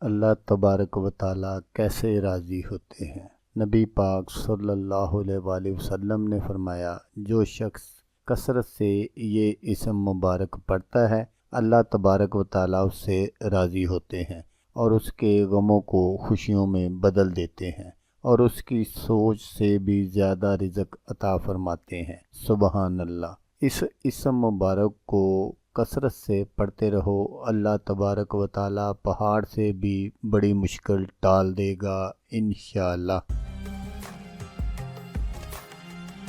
اللہ تبارک و تعالی کیسے راضی ہوتے ہیں؟ نبی پاک صلی اللہ علیہ وآلہ وسلم نے فرمایا، جو شخص کثرت سے یہ اسم مبارک پڑھتا ہے، اللہ تبارک و تعالی اس سے راضی ہوتے ہیں اور اس کے غموں کو خوشیوں میں بدل دیتے ہیں اور اس کی سوچ سے بھی زیادہ رزق عطا فرماتے ہیں۔ سبحان اللہ۔ اس اسم مبارک کو کثرت سے پڑھتے رہو، اللہ تبارک و تعالی پہاڑ سے بھی بڑی مشکل ٹال دے گا انشاءاللہ۔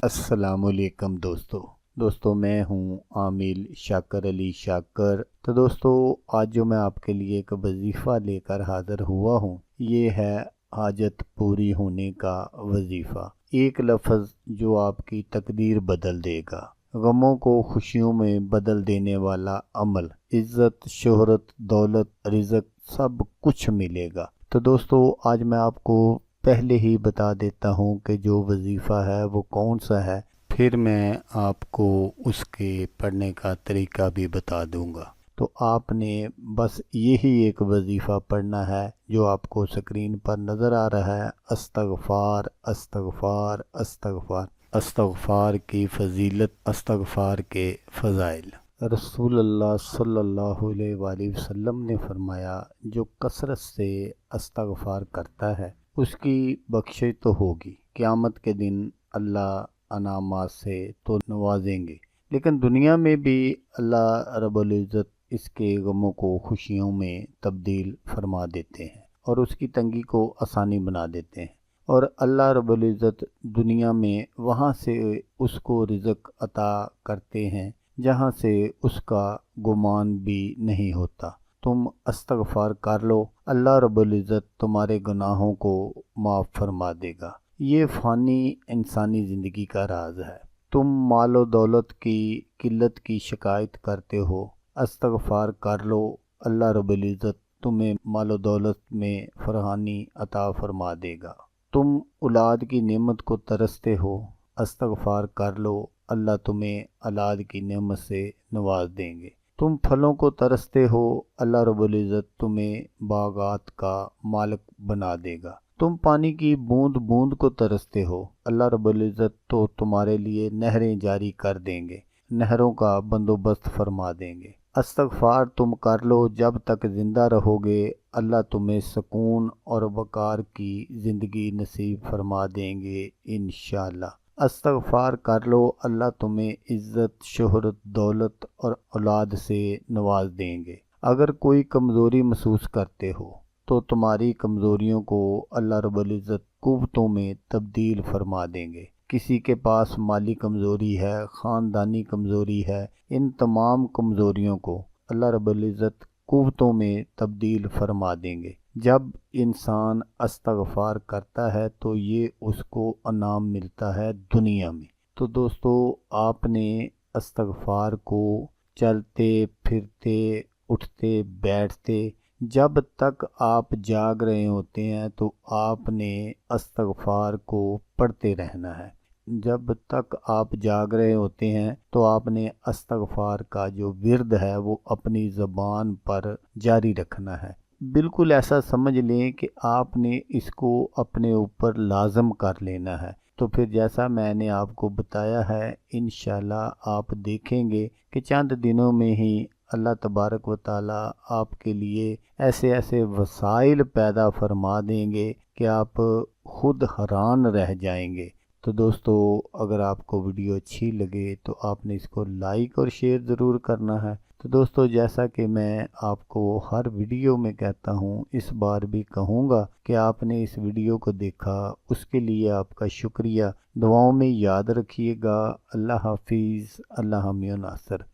السلام علیکم دوستو، میں ہوں عامل شاکر علی شاکر۔ تو دوستو، آج جو میں آپ کے لیے ایک وظیفہ لے کر حاضر ہوا ہوں، یہ ہے حاجت پوری ہونے کا وظیفہ۔ ایک لفظ جو آپ کی تقدیر بدل دے گا، غموں کو خوشیوں میں بدل دینے والا عمل، عزت، شہرت، دولت، رزق سب کچھ ملے گا۔ تو دوستو، آج میں آپ کو پہلے ہی بتا دیتا ہوں کہ جو وظیفہ ہے وہ کون سا ہے، پھر میں آپ کو اس کے پڑھنے کا طریقہ بھی بتا دوں گا۔ تو آپ نے بس یہی ایک وظیفہ پڑھنا ہے جو آپ کو اسکرین پر نظر آ رہا ہے، استغفار استغفار استغفار۔ استغفار کی فضیلت، استغفار کے فضائل۔ رسول اللہ صلی اللہ علیہ وآلہ وسلم نے فرمایا، جو کثرت سے استغفار کرتا ہے اس کی بخشش تو ہوگی، قیامت کے دن اللہ انعامات سے تو نوازیں گے، لیکن دنیا میں بھی اللہ رب العزت اس کے غموں کو خوشیوں میں تبدیل فرما دیتے ہیں اور اس کی تنگی کو آسانی بنا دیتے ہیں، اور اللہ رب العزت دنیا میں وہاں سے اس کو رزق عطا کرتے ہیں جہاں سے اس کا گمان بھی نہیں ہوتا۔ تم استغفار کر لو، اللہ رب العزت تمہارے گناہوں کو معاف فرما دے گا۔ یہ فانی انسانی زندگی کا راز ہے۔ تم مال و دولت کی قلت کی شکایت کرتے ہو، استغفار کر لو، اللہ رب العزت تمہیں مال و دولت میں فراوانی عطا فرما دے گا۔ تم اولاد کی نعمت کو ترستے ہو، استغفار کر لو، اللہ تمہیں اولاد کی نعمت سے نواز دیں گے۔ تم پھلوں کو ترستے ہو، اللہ رب العزت تمہیں باغات کا مالک بنا دے گا۔ تم پانی کی بوند بوند کو ترستے ہو، اللہ رب العزت تو تمہارے لیے نہریں جاری کر دیں گے، نہروں کا بندوبست فرما دیں گے۔ استغفار تم کر لو، جب تک زندہ رہو گے اللہ تمہیں سکون اور وقار کی زندگی نصیب فرما دیں گے انشاءاللہ۔ استغفار کر لو، اللہ تمہیں عزت، شہرت، دولت اور اولاد سے نواز دیں گے۔ اگر کوئی کمزوری محسوس کرتے ہو تو تمہاری کمزوریوں کو اللہ رب العزت قوتوں میں تبدیل فرما دیں گے۔ کسی کے پاس مالی کمزوری ہے، خاندانی کمزوری ہے، ان تمام کمزوریوں کو اللہ رب العزت قوتوں میں تبدیل فرما دیں گے۔ جب انسان استغفار کرتا ہے تو یہ اس کو انعام ملتا ہے دنیا میں۔ تو دوستو، آپ نے استغفار کو چلتے پھرتے، اٹھتے بیٹھتے، جب تک آپ جاگ رہے ہوتے ہیں تو آپ نے استغفار کو پڑھتے رہنا ہے۔ جب تک آپ جاگ رہے ہوتے ہیں تو آپ نے استغفار کا جو ورد ہے وہ اپنی زبان پر جاری رکھنا ہے۔ بالکل ایسا سمجھ لیں کہ آپ نے اس کو اپنے اوپر لازم کر لینا ہے۔ تو پھر جیسا میں نے آپ کو بتایا ہے، انشاءاللہ آپ دیکھیں گے کہ چند دنوں میں ہی اللہ تبارک و تعالی آپ کے لیے ایسے ایسے وسائل پیدا فرما دیں گے کہ آپ خود حیران رہ جائیں گے۔ تو دوستو، اگر آپ کو ویڈیو اچھی لگے تو آپ نے اس کو لائک اور شیئر ضرور کرنا ہے۔ تو دوستو، جیسا کہ میں آپ کو ہر ویڈیو میں کہتا ہوں، اس بار بھی کہوں گا کہ آپ نے اس ویڈیو کو دیکھا، اس کے لیے آپ کا شکریہ۔ دعاؤں میں یاد رکھیے گا۔ اللہ حافظ، اللہ حامی و ناصر۔